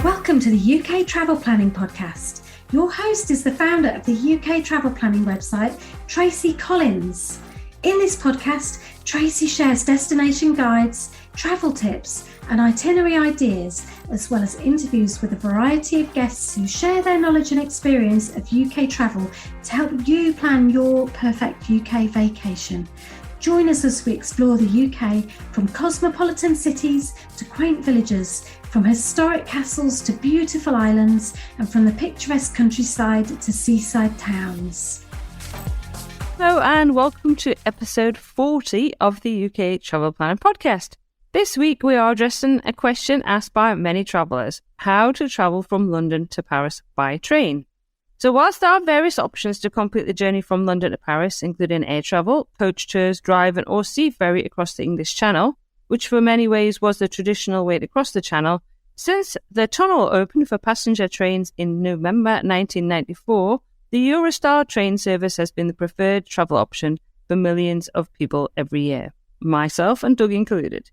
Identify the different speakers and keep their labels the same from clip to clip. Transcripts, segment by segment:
Speaker 1: Welcome to the UK Travel Planning Podcast. Your host is the founder of the UK Travel Planning website, Tracy Collins. In this podcast, Tracy shares destination guides, travel tips, and itinerary ideas, as well as interviews with a variety of guests who share their knowledge and experience of UK travel to help you plan your perfect UK vacation. Join us as we explore the UK from cosmopolitan cities to quaint villages, from historic castles to beautiful islands, and from the picturesque countryside to seaside towns.
Speaker 2: Hello and welcome to episode 40 of the UK Travel Planning Podcast. This week we are addressing a question asked by many travellers: how to travel from London to Paris by train. So whilst there are various options to complete the journey from London to Paris, including air travel, coach tours, driving or sea ferry across the English Channel, which for many ways was the traditional way to cross the Channel, since the tunnel opened for passenger trains in November 1994, the Eurostar train service has been the preferred travel option for millions of people every year, myself and Doug included.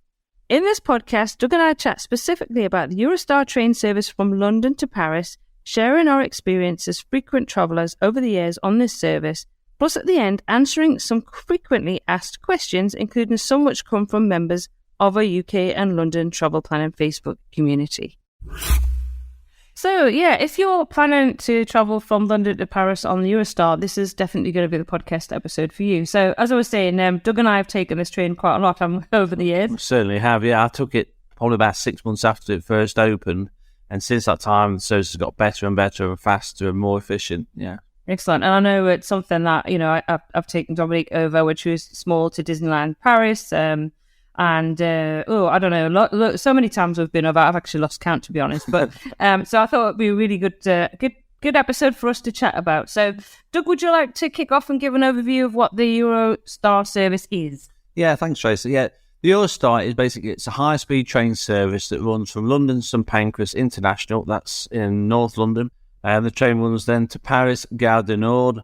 Speaker 2: In this podcast, Doug and I chat specifically about the Eurostar train service from London to Paris, sharing our experience as frequent travellers over the years on this service, plus at the end answering some frequently asked questions, including some which come from members of our UK and London travel planning Facebook community. So yeah, if you're planning to travel from London to Paris on the Eurostar, this is definitely going to be the podcast episode for you. So as I was saying, Doug and I have taken this train quite a lot over the years.
Speaker 3: I certainly have, yeah. I took it probably about 6 months after it first opened. And since that time, the service has got better and better and faster and more efficient. Yeah.
Speaker 2: Excellent. And I know it's something that, I've taken Dominique over, which was small to Disneyland Paris. I don't know, so many times we've been over, I've actually lost count, to be honest. But so I thought it'd be a really good episode for us to chat about. So, Doug, would you like to kick off and give an overview of what the Eurostar service is?
Speaker 3: Yeah, thanks, Tracy. Yeah. The Eurostar is basically, it's a high-speed train service that runs from London St Pancras International, that's in North London, and the train runs then to Paris Gare du Nord,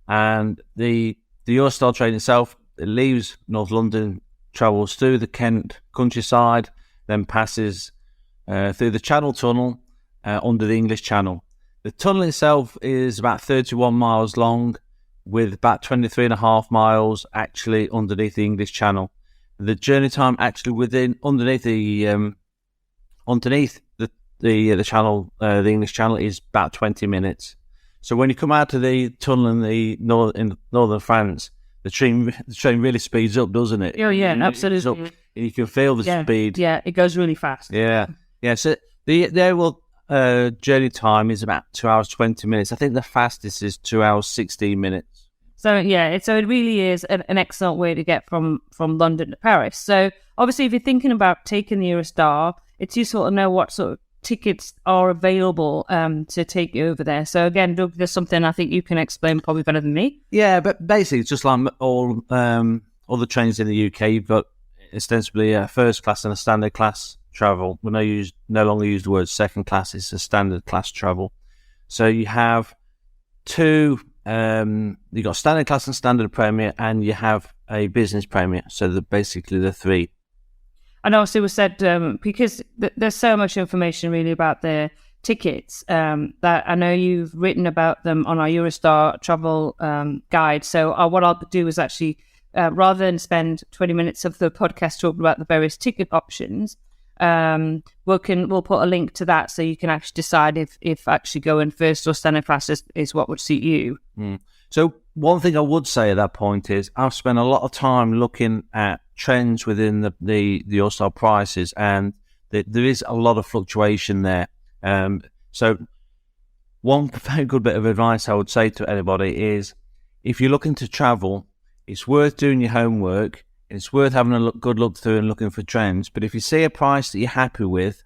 Speaker 3: and the Eurostar train itself, it leaves North London, travels through the Kent countryside, then passes through the Channel Tunnel under the English Channel. The tunnel itself is about 31 miles long, with about 23.5 miles actually underneath the English Channel. The journey time actually underneath the channel, the English Channel, is about 20 minutes. So when you come out of the tunnel in northern France, the train really speeds up, doesn't it?
Speaker 2: Oh yeah, absolutely.
Speaker 3: And you can feel the speed.
Speaker 2: Yeah, it goes really fast.
Speaker 3: Yeah. So the overall journey time is about 2 hours 20 minutes. I think the fastest is 2 hours 16 minutes.
Speaker 2: So it really is an excellent way to get from London to Paris. So obviously, if you're thinking about taking the Eurostar, it's useful to know what sort of tickets are available to take you over there. So again, Doug, there's something I think you can explain probably better than me.
Speaker 3: Yeah, but basically, it's just like all the trains in the UK. You've got ostensibly a first class and a standard class travel. We no longer use the word second class. It's a standard class travel. So you have two. You've got standard class and standard premier, and you have a business premier. So basically the three.
Speaker 2: And also was said, because there's so much information really about the tickets, that I know you've written about them on our Eurostar travel guide. So what I'll do is actually, rather than spend 20 minutes of the podcast talking about the various ticket options, we'll put a link to that so you can actually decide if actually going first or standard class is what would suit you.
Speaker 3: So one thing I would say at that point is I've spent a lot of time looking at trends within the Eurostar prices, and there is a lot of fluctuation there. So one very good bit of advice I would say to anybody is, if you're looking to travel, it's worth doing your homework. It's worth having a good look through and looking for trends. But if you see a price that you're happy with,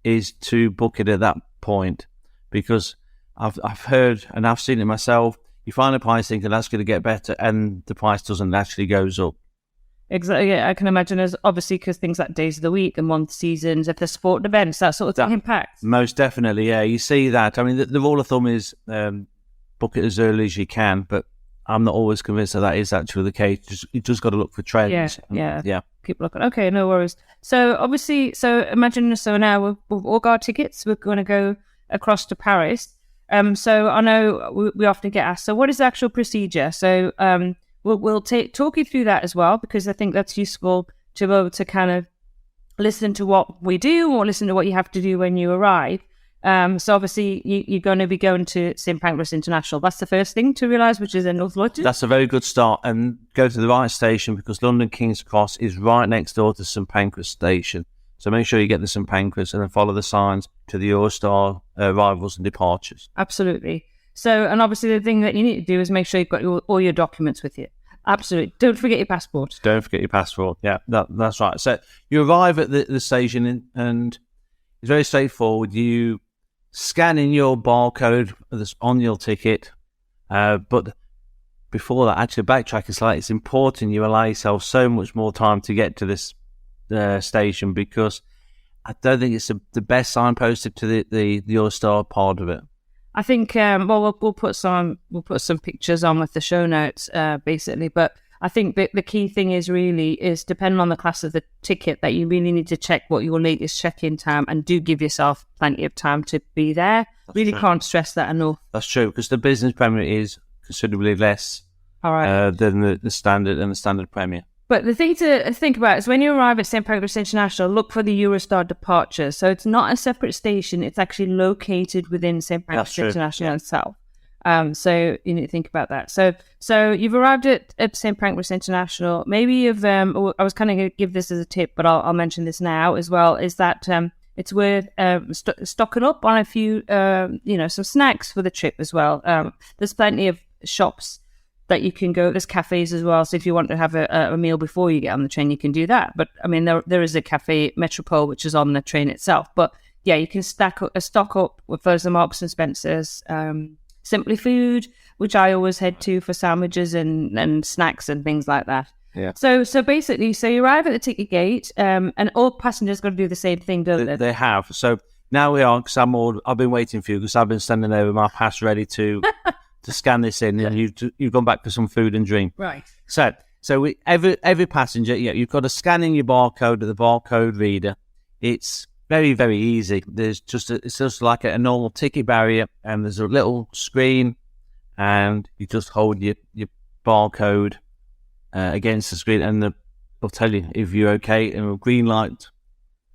Speaker 3: is to book it at that point. Because I've heard and I've seen it myself, you find a price thinking that's going to get better, and the price doesn't, actually goes up.
Speaker 2: Exactly. Yeah, I can imagine, as obviously because things like days of the week and month, seasons, if there's sporting events, that sort of thing impacts.
Speaker 3: Most definitely, yeah. You see that. I mean, the rule of thumb is book it as early as you can, but I'm not always convinced that is actually the case. You just got to look for trends.
Speaker 2: Yeah. Keep looking. Okay, no worries. So obviously, imagine, now we've all got our tickets. We're going to go across to Paris. So I know we often get asked, so what is the actual procedure? So we'll talk you through that as well, because I think that's useful to be able to kind of listen to what we do or listen to what you have to do when you arrive. So obviously you're going to be going to St Pancras International. That's the first thing to realise, which is in North London.
Speaker 3: That's a very good start, and go to the right station, because London King's Cross is right next door to St Pancras Station. So make sure you get to St Pancras and then follow the signs to the Eurostar arrivals and departures.
Speaker 2: Absolutely. So, and obviously the thing that you need to do is make sure you've got all your documents with you. Absolutely. Don't forget your passport.
Speaker 3: Don't forget your passport. Yeah, that's right. So you arrive at the station and it's very straightforward. You scan in your barcode that's on your ticket. But before that, actually backtrack is it's important you allow yourself so much more time to get to this station, because I don't think it's the best signposted to the Eurostar part of it.
Speaker 2: I think we'll put some pictures on with the show notes basically, but I think the key thing is depending on the class of the ticket, that you really need to check what your latest check-in time, and do give yourself plenty of time to be there.
Speaker 3: That's
Speaker 2: really
Speaker 3: true.
Speaker 2: Can't stress that enough.
Speaker 3: That's true, because the business premier is considerably less than the standard and the standard premier.
Speaker 2: But the thing to think about is when you arrive at St Pancras International, look for the Eurostar departure. So it's not a separate station; it's actually located within St Pancras International itself. So you need to think about that. So you've arrived at St Pancras International. Maybe you've. I was kind of going to give this as a tip, but I'll mention this now as well. Is that it's worth stocking up on a few, some snacks for the trip as well. There's plenty of shops that you can go. There's cafes as well. So if you want to have a meal before you get on the train, you can do that. But I mean, there is a cafe Metropole, which is on the train itself. But yeah, you can stock up with those Marks and Spencer's, Simply Food, which I always head to for sandwiches and snacks and things like that.
Speaker 3: Yeah.
Speaker 2: So basically, you arrive at the ticket gate, and all passengers got to do the same thing, don't they?
Speaker 3: They have. So now we are, because I've been waiting for you, because I've been standing there with my pass ready to scan this in, and you've gone back for some food and drink.
Speaker 2: Right.
Speaker 3: So every passenger, you've got to scan in your barcode at the barcode reader. It's very, very easy. It's just like a normal ticket barrier, and there's a little screen, and you just hold your barcode against the screen, and they'll tell you if you're okay, and a green light.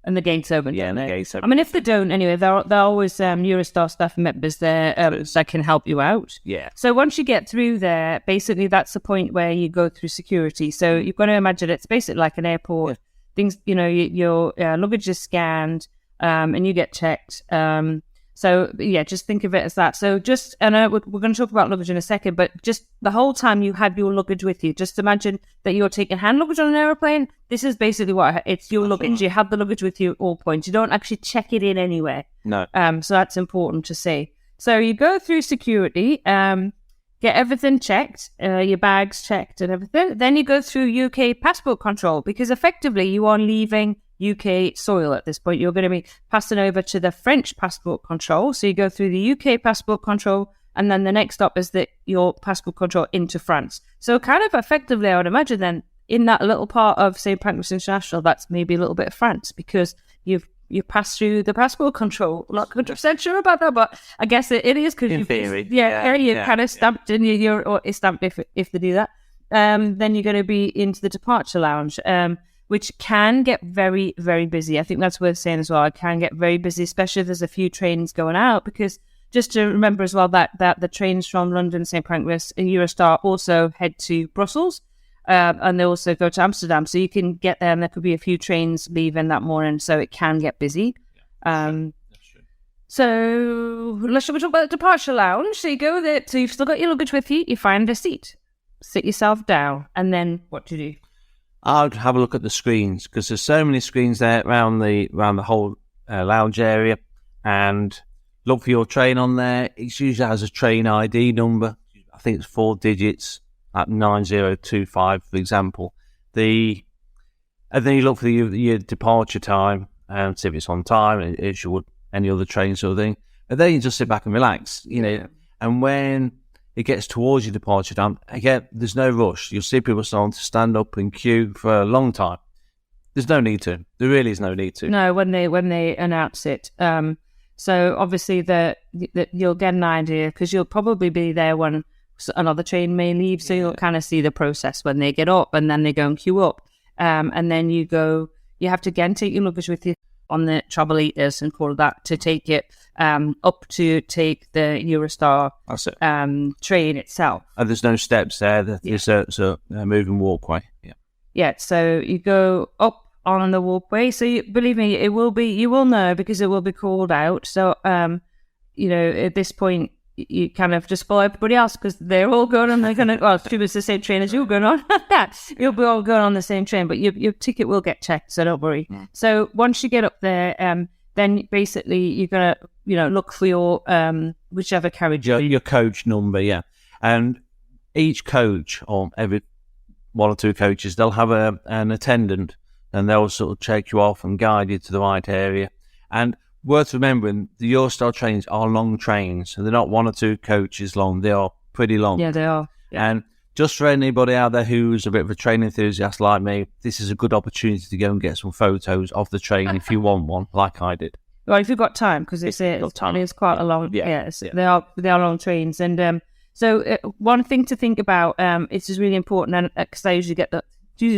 Speaker 2: And the gate's open.
Speaker 3: Yeah, and the gate's open.
Speaker 2: I mean, if they don't, anyway, there are always Eurostar staff members there that can help you out.
Speaker 3: Yeah.
Speaker 2: So once you get through there, basically that's the point where you go through security. So you've got to imagine it's basically like an airport. Yeah. Things, your luggage is scanned, and you get checked. So yeah, just think of it as that. So I know we're going to talk about luggage in a second, but just the whole time you have your luggage with you, just imagine that you're taking hand luggage on an aeroplane. This is basically it's your luggage. You have the luggage with you at all points. You don't actually check it in anywhere.
Speaker 3: No.
Speaker 2: So that's important to say. So you go through security, get everything checked, your bags checked and everything. Then you go through UK passport control, because effectively you are leaving UK soil at this point. You're going to be passing over to the French passport control. So you go through the UK passport control, and then the next stop is your passport control into France. So kind of effectively, I would imagine then, in that little part of St Pancras International, that's maybe a little bit of France, because you pass through the passport control. I'm not 100% sure about that, but I guess it is, because
Speaker 3: in theory,
Speaker 2: you're kind of stamped in. Or it's stamped if they do that. Then you're going to be into the departure lounge, which can get very, very busy. I think that's worth saying as well. It can get very busy, especially if there's a few trains going out, because just to remember as well that the trains from London, St Pancras and Eurostar also head to Brussels, and they also go to Amsterdam. So you can get there, and there could be a few trains leaving that morning, so it can get busy.
Speaker 3: That's true.
Speaker 2: So let's talk about the departure lounge. So you go there, so you've still got your luggage with you, you find a seat, sit yourself down, and then what do you do?
Speaker 3: I'd have a look at the screens, because there's so many screens there around the whole lounge area, and look for your train on there. It usually has a train ID number. I think it's 4 digits, at 9025, for example. And then you look for your departure time, and see if it's on time, as you would any other train sort of thing. And then you just sit back and relax, And when it gets towards your departure time, again, there's no rush. You'll see people starting to stand up in queue for a long time. There's no need to. There really is no need to.
Speaker 2: No, when they announce it. So obviously you'll get an idea because you'll probably be there when another train may leave. So you'll kind of see the process when they get up and then they go and queue up. And then you have to again take your luggage with you on the travel eaters and call that to take it up to take the Eurostar train itself.
Speaker 3: And there's no steps there. There's a moving walkway. Yeah.
Speaker 2: Yeah, so you go up on the walkway. So believe me, you will know because it will be called out. So, at this point, you kind of just follow everybody else because they're all going on. They're going to, well, it's the same train as you're going on. You'll be all going on the same train, but your ticket will get checked, so don't worry. Mm. So once you get up there, then basically you're going to, look for your whichever carriage.
Speaker 3: Your coach number, yeah. And each coach, or every one or two coaches, they'll have an attendant and they'll sort of check you off and guide you to the right area. And worth remembering, the Eurostar trains are long trains, so they're not one or two coaches long. They are pretty long.
Speaker 2: Yeah, they are. Yeah.
Speaker 3: And just for anybody out there who's a bit of a train enthusiast like me, this is a good opportunity to go and get some photos of the train if you want one, like I did.
Speaker 2: Well, if you've got time, because it's quite a long. They are long trains, and so one thing to think about, it's just really important, and because I usually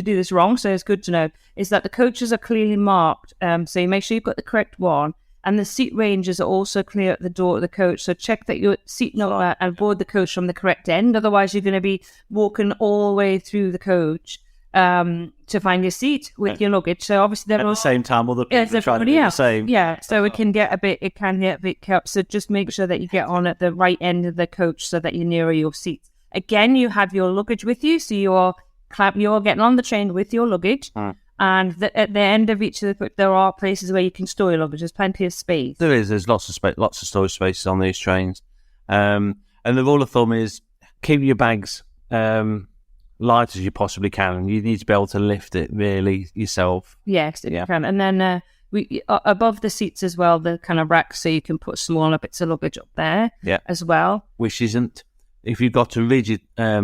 Speaker 2: do this wrong, so it's good to know, is that the coaches are clearly marked. So you make sure you've got the correct one, and the seat ranges are also clear at the door of the coach. So check that your seat number and board the coach from the correct end. Otherwise, you're going to be walking all the way through the coach to find your seat with your luggage. So obviously, at the same
Speaker 3: time, other people are trying to do the same.
Speaker 2: Yeah, so it can get a bit chaotic. So just make sure that you get on at the right end of the coach so that you're nearer your seat. Again, you have your luggage with you, so you're getting on the train with your luggage. And at the end of each of there are places where you can store your luggage. There's plenty of space.
Speaker 3: There is. There's lots of space, lots of storage spaces on these trains. And the rule of thumb is keep your bags light as you possibly can. You need to be able to lift it really yourself.
Speaker 2: Yes, if you can. And then we above the seats as well, the kind of racks, so you can put smaller bits of luggage up there as well.
Speaker 3: Which isn't. If you've got a rigid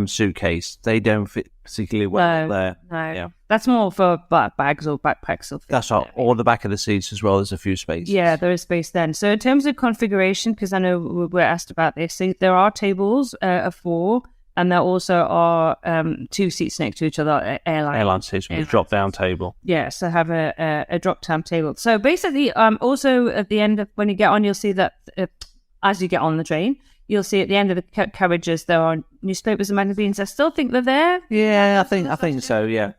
Speaker 3: suitcase, they don't fit particularly well there.
Speaker 2: No, yeah. That's more for bags or backpacks.
Speaker 3: That's right. Or the back of the seats as well. There's a few spaces.
Speaker 2: Yeah, there is space then. So in terms of configuration, because I know we're asked about this, so there are tables of 4, and there also are 2 seats next to each other.
Speaker 3: Airline seats with a drop-down table.
Speaker 2: Yeah, so have a drop-down table. So basically, also at the end of when you get on, you'll see that as you get on the train, you'll see at the end of the carriages there are newspapers and magazines. I still think they're there.
Speaker 3: Yeah, I think so. Yeah.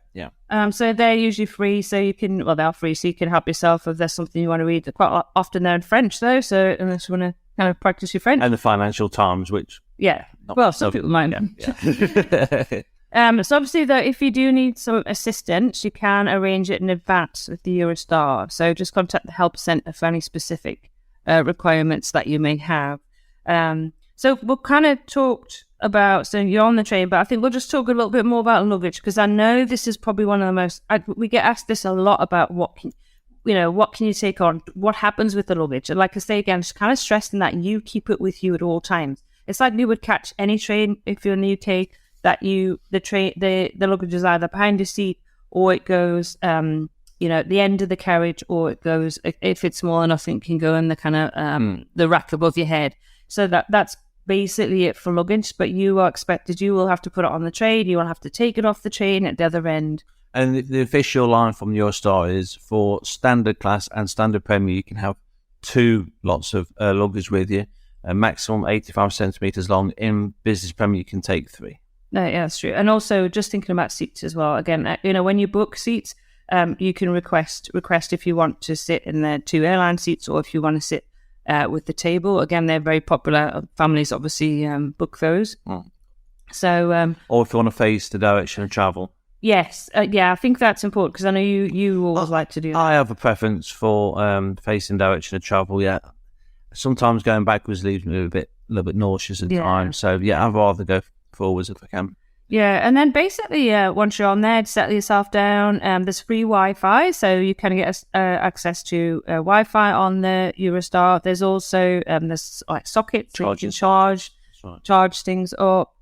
Speaker 2: So they're usually free, so you can. Well, they're free, so you can help yourself if there's something you want to read. Quite often they're in French, though. So unless you want to kind of practice your French.
Speaker 3: And the Financial Times, which
Speaker 2: some people might. So obviously, though, if you do need some assistance, you can arrange it in advance with the Eurostar. So just contact the help centre for any specific requirements that you may have. So we've kind of talked about, so you're on the train, but I think we'll just talk a little bit more about luggage, because I know this is probably one of the most, we get asked this a lot about what can you take on, what happens with the luggage. And like I say again, just kind of stressing that you keep it with you at all times. It's like you would catch any train if you're in the UK, that the luggage is either behind your seat, or it goes, at the end of the carriage, or it goes, if it's small enough, it can go in the kind of, the rack above your head. So that's basically it for luggage, but you will have to put it on the train, you will have to take it off the train at the other end.
Speaker 3: And the official line from Eurostar is for standard class and standard premier, you can have 2 lots of luggage with you, a maximum 85 centimetres long. In business premier, you can take 3.
Speaker 2: No, yeah, that's true. And also just thinking about seats as well. Again, when you book seats, you can request if you want to sit in the 2 airline seats, or if you want to sit with the table. Again, they're very popular. Families obviously book those. So,
Speaker 3: or if you want to face the direction of travel.
Speaker 2: Yes, I think that's important, because I know you always like to do that.
Speaker 3: I have a preference for facing direction of travel. Yeah, sometimes going backwards leaves me a little bit nauseous at times. So I'd rather go forwards if I can.
Speaker 2: Yeah, and then basically, once you're on there, settle yourself down. There's free Wi-Fi, so you can get access to Wi-Fi on the Eurostar. There's also there's like sockets so you can charge charge things up.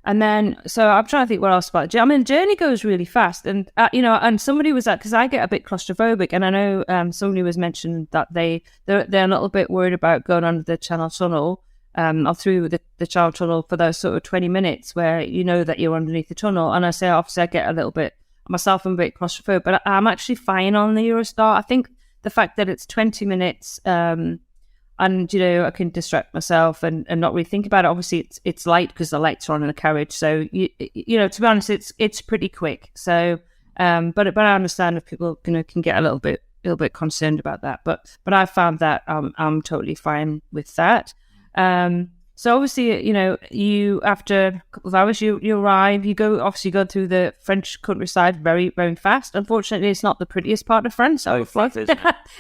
Speaker 2: And then, so I'm trying to think what else about it. I mean, journey goes really fast. And, and somebody was because I get a bit claustrophobic. And I know somebody was mentioned that they're a little bit worried about going under the Channel Tunnel or through the Channel Tunnel for those sort of 20 minutes where you know that you're underneath the tunnel. And I say, obviously, I get a little bit, myself, I'm a bit claustrophobic, but I'm actually fine on the Eurostar. I think the fact that it's 20 minutes, and, I can distract myself and not really think about it. Obviously, it's light because the lights are on in the carriage. So, to be honest, it's pretty quick. So, but I understand if people, can get a little bit concerned about that. But I found that I'm totally fine with that. So obviously, you after a couple of hours, you arrive. You go through the French countryside very, very fast. Unfortunately, it's not the prettiest part of France. I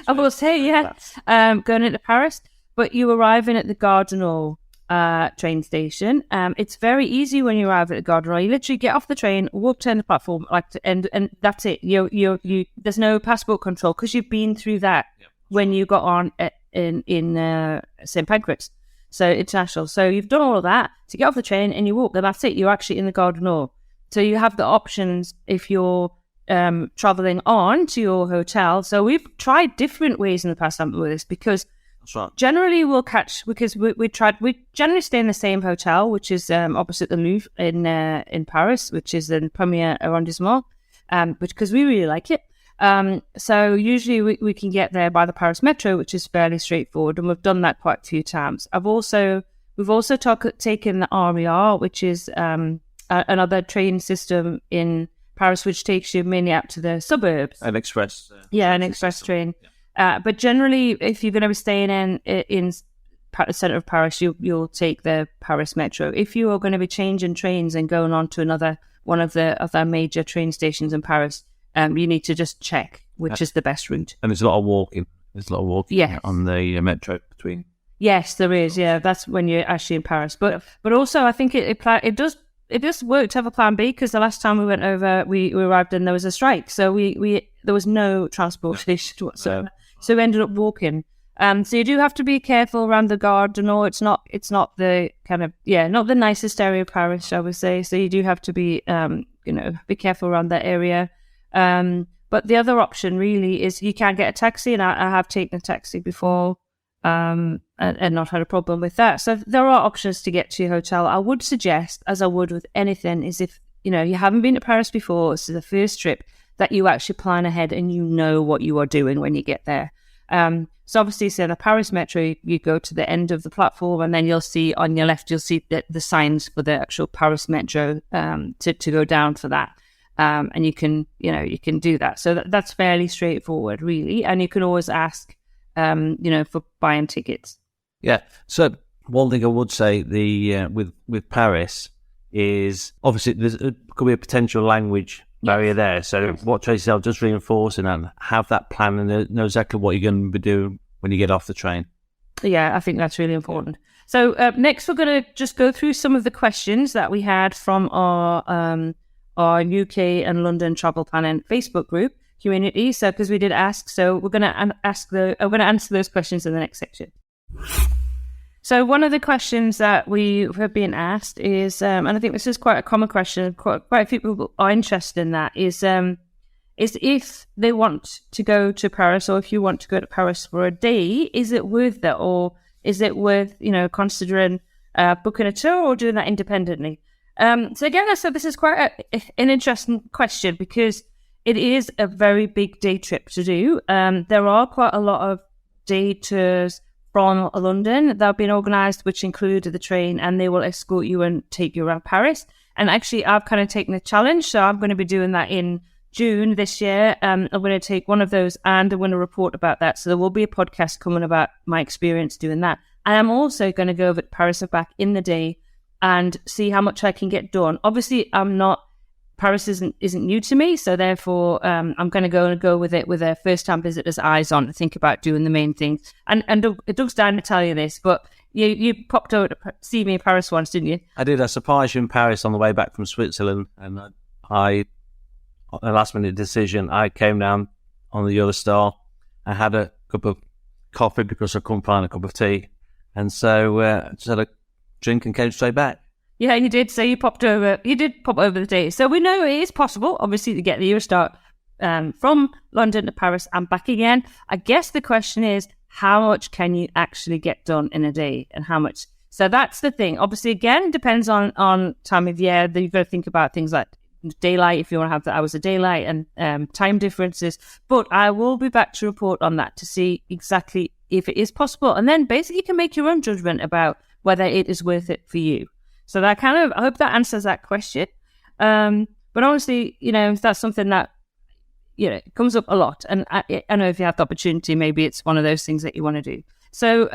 Speaker 2: will say, yeah. Going into Paris, but you arrive in at the Gare du Nord train station. It's very easy when you arrive at the Gare du Nord. You literally get off the train, walk down the platform, and that's it. You there's no passport control because you've been through that when you got on in St. Pancras. So international. So you've done all of that to get off the train and you walk, and that's it. You're actually in the Gare du Nord. So you have the options if you're traveling on to your hotel. So we've tried different ways in the past with this because generally we generally stay in the same hotel, which is opposite the Louvre in Paris, which is in Premier Arrondissement, because we really like it. So usually we can get there by the Paris Metro, which is fairly straightforward, and we've done that quite a few times. We've also taken the RER, which is another train system in Paris, which takes you mainly out to the suburbs.
Speaker 3: An express.
Speaker 2: An express train. But generally, if you're going to be staying in the centre of Paris, you'll take the Paris Metro. If you are going to be changing trains and going on to one of the other major train stations in Paris, you need to just check which is the best route.
Speaker 3: And there's a lot of walking. On the metro between.
Speaker 2: Yes, there is. Yeah, that's when you're actually in Paris. But also, I think it does work to have a plan B, because the last time we went over, we arrived and there was a strike, so there was no transportation whatsoever. So we ended up walking. So you do have to be careful around the Gare du Nord. It's not the kind of not the nicest area of Paris, shall we say. So you do have to be be careful around that area. But the other option really is you can get a taxi, and I have taken a taxi before and not had a problem with that. So there are options to get to your hotel. I would suggest, as I would with anything, is if you haven't been to Paris before, this is the first trip, that you actually plan ahead and you know what you are doing when you get there. So obviously, say the Paris Metro, you go to the end of the platform, and then you'll see on your left, you'll see the signs for the actual Paris Metro to go down for that. And you can do that. So that's fairly straightforward, really. And you can always ask, for buying tickets. Yeah.
Speaker 3: So one thing I would say, with Paris is obviously there could be a potential language barrier there. So what Tracy said, just reinforcing and have that plan and know exactly what you're going to be doing when you get off the train.
Speaker 2: Yeah, I think that's really important. So next, we're going to just go through some of the questions that we had from our UK and London travel planning Facebook group community. So because we did ask, so we're going to answer those questions in the next section. So one of the questions that we have been asked is, and I think this is quite a common question, quite a few people are interested in that, is if they want to go to Paris, or if you want to go to Paris for a day, is it worth it, or is it worth considering booking a tour or doing that independently? So again, I said this is quite an interesting question, because it is a very big day trip to do. There are quite a lot of day tours from London that have been organised, which include the train, and they will escort you and take you around Paris. And actually, I've kind of taken the challenge, so I'm going to be doing that in June this year. I'm going to take one of those, and I'm going to report about that. So there will be a podcast coming about my experience doing that. And I'm also going to go over to Paris and back in the day and see how much I can get done. Obviously, Paris isn't new to me, so therefore I'm going to go with it with a first-time visitor's eyes on to think about doing the main things. And Doug's down to tell you this, but you popped over to see me in Paris once, didn't you?
Speaker 3: I did. I surprised you in Paris on the way back from Switzerland, and I a last-minute decision, I came down on the Eurostar. I had a cup of coffee because I couldn't find a cup of tea, and so just had a drink and came straight back.
Speaker 2: Yeah, you did. So you pop over the day. So we know it is possible, obviously, to get the Eurostar from London to Paris and back again. I guess the question is, how much can you actually get done in a day, and how much? So that's the thing. Obviously, again, it depends on time of year. You've got to think about things like daylight, if you want to have the hours of daylight, and time differences. But I will be back to report on that to see exactly if it is possible. And then basically you can make your own judgment about whether it is worth it for you. So that I hope that answers that question. But honestly, that's something that, comes up a lot. And I know if you have the opportunity, maybe it's one of those things that you want to do. So,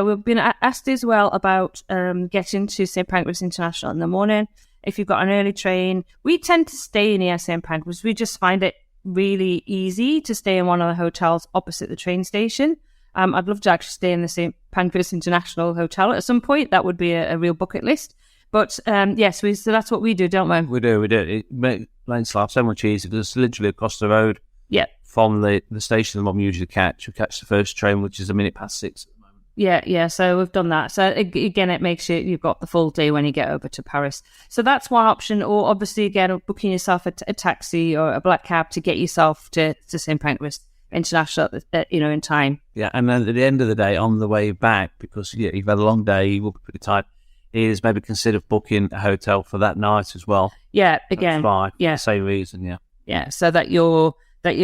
Speaker 2: we've been asked as well about getting to St. Pancras International in the morning. If you've got an early train, we tend to stay near St. Pancras. We just find it really easy to stay in one of the hotels opposite the train station. I'd love to actually stay in the St. Pancras International Hotel at some point. That would be a real bucket list. But yes, so that's what we do, don't we?
Speaker 3: We do. It makes life so much easier because it's literally across the road.
Speaker 2: Yeah.
Speaker 3: From the station that we usually catch. We catch the first train, which is 6:00 at the moment.
Speaker 2: Yeah. So we've done that. So again, it makes you've got the full day when you get over to Paris. So that's one option. Or obviously, again, booking yourself a taxi or a black cab to get yourself to St. Pancras International, in time.
Speaker 3: Yeah, and then at the end of the day, on the way back, because you've had a long day, you will be pretty tired, is maybe consider booking a hotel for that night as well.
Speaker 2: Yeah, again.
Speaker 3: That's fine.
Speaker 2: Yeah.
Speaker 3: Same reason, yeah.
Speaker 2: Yeah, so that you're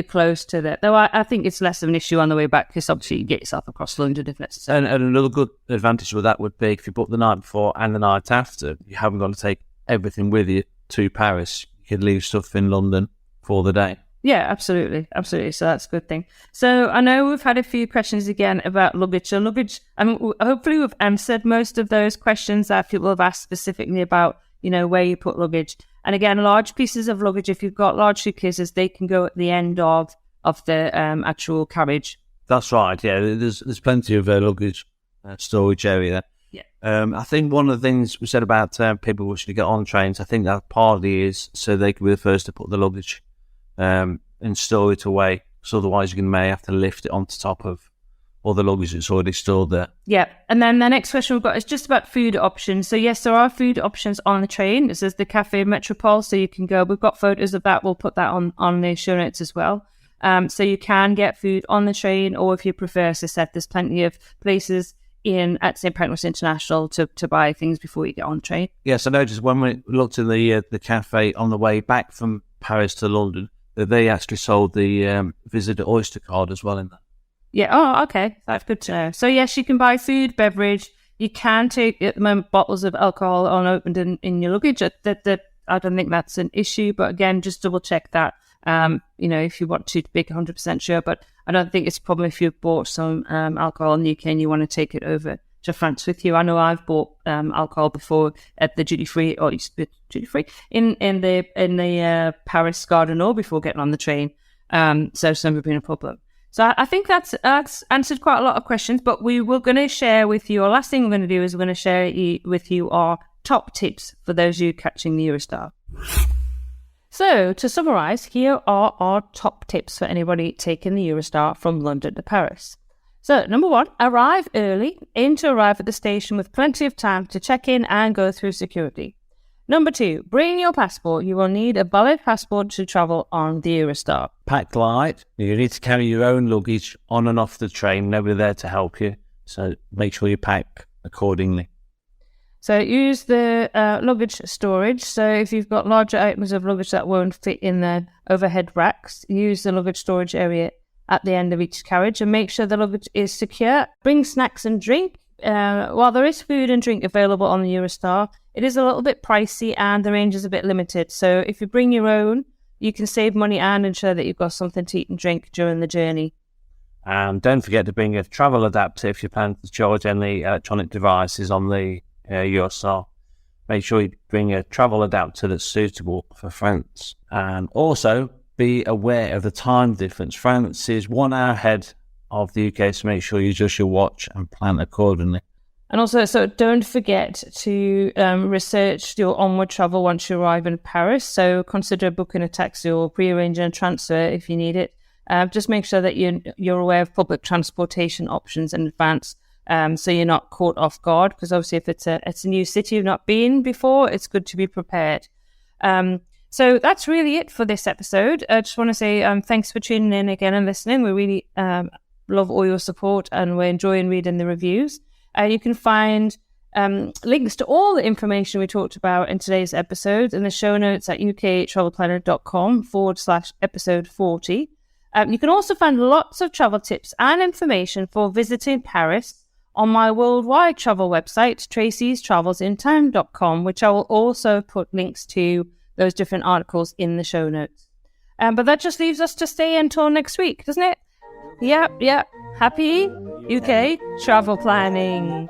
Speaker 2: close to that. Though I think it's less of an issue on the way back because obviously you get yourself across London if necessary.
Speaker 3: And another good advantage with that would be if you book the night before and the night after, you haven't got to take everything with you to Paris. You could leave stuff in London for the day.
Speaker 2: Yeah, absolutely. So that's a good thing. So I know we've had a few questions again about luggage. So luggage, hopefully we've answered most of those questions that people have asked specifically about, where you put luggage. And again, large pieces of luggage, if you've got large suitcases, they can go at the end of the actual carriage.
Speaker 3: That's right, yeah. There's plenty of luggage storage area there.
Speaker 2: Yeah.
Speaker 3: I think one of the things we said about people wishing to get on trains, I think that partly is so they can be the first to put the luggage and store it away, so otherwise you may have to lift it onto top of all the luggage that's already stored there. Yeah.
Speaker 2: And then the next question we've got is just about food options. So yes, there are food options on the train. This is the Cafe Metropole, so you can go. We've got photos of that. We'll put that on the show notes as well. So you can get food on the train, or if you prefer, as I said, there's plenty of places at St. Pancras International to buy things before you get on the train.
Speaker 3: Yes, I noticed when we looked at the cafe on the way back from Paris to London, that they actually sold the visitor Oyster card as well in that.
Speaker 2: Yeah. Oh, okay. That's good to know. So yes, you can buy food, beverage. You can take at the moment bottles of alcohol unopened in your luggage. That I don't think that's an issue. But again, just double check that. If you want to be 100% sure. But I don't think it's a problem if you've bought some alcohol in the UK and you want to take it over to France with you. I know I've bought alcohol before at the duty free, or duty free in the Paris Gare du Nord before getting on the train. So it's never been a problem. So I think that's answered quite a lot of questions, but we were going to share with you, our last thing we're going to do is we're going to share with you our top tips for those of you catching the Eurostar. So to summarise, here are our top tips for anybody taking the Eurostar from London to Paris. So number 1, arrive early. Aim to arrive at the station with plenty of time to check in and go through security. Number 2, bring your passport. You will need a valid passport to travel on the Eurostar.
Speaker 3: Pack light. You need to carry your own luggage on and off the train. Nobody there to help you. So make sure you pack accordingly.
Speaker 2: So use the luggage storage. So if you've got larger items of luggage that won't fit in the overhead racks, use the luggage storage area at the end of each carriage and make sure the luggage is secure. Bring snacks and drink. While there is food and drink available on the Eurostar, it is a little bit pricey and the range is a bit limited. So if you bring your own, you can save money and ensure that you've got something to eat and drink during the journey.
Speaker 3: And don't forget to bring a travel adapter if you plan to charge any electronic devices on the Eurostar. Make sure you bring a travel adapter that's suitable for France. And also be aware of the time difference. France is 1 hour ahead of the UK, so make sure you adjust your watch and plan accordingly.
Speaker 2: And also, so don't forget to research your onward travel once you arrive in Paris. So consider booking a taxi or pre-arranging a transfer if you need it. Just make sure that you're aware of public transportation options in advance. so you're not caught off guard, because obviously if it's a new city you've not been before, it's good to be prepared. So that's really it for this episode. I just want to say thanks for tuning in again and listening. We really love all your support, and we're enjoying reading the reviews. You can find links to all the information we talked about in today's episode in the show notes at uktravelplanner.com/episode 40. You can also find lots of travel tips and information for visiting Paris on my worldwide travel website, tracystravelsintown.com, which I will also put links to those different articles in the show notes. But that just leaves us to stay until next week, doesn't it? Yep. Happy UK travel planning.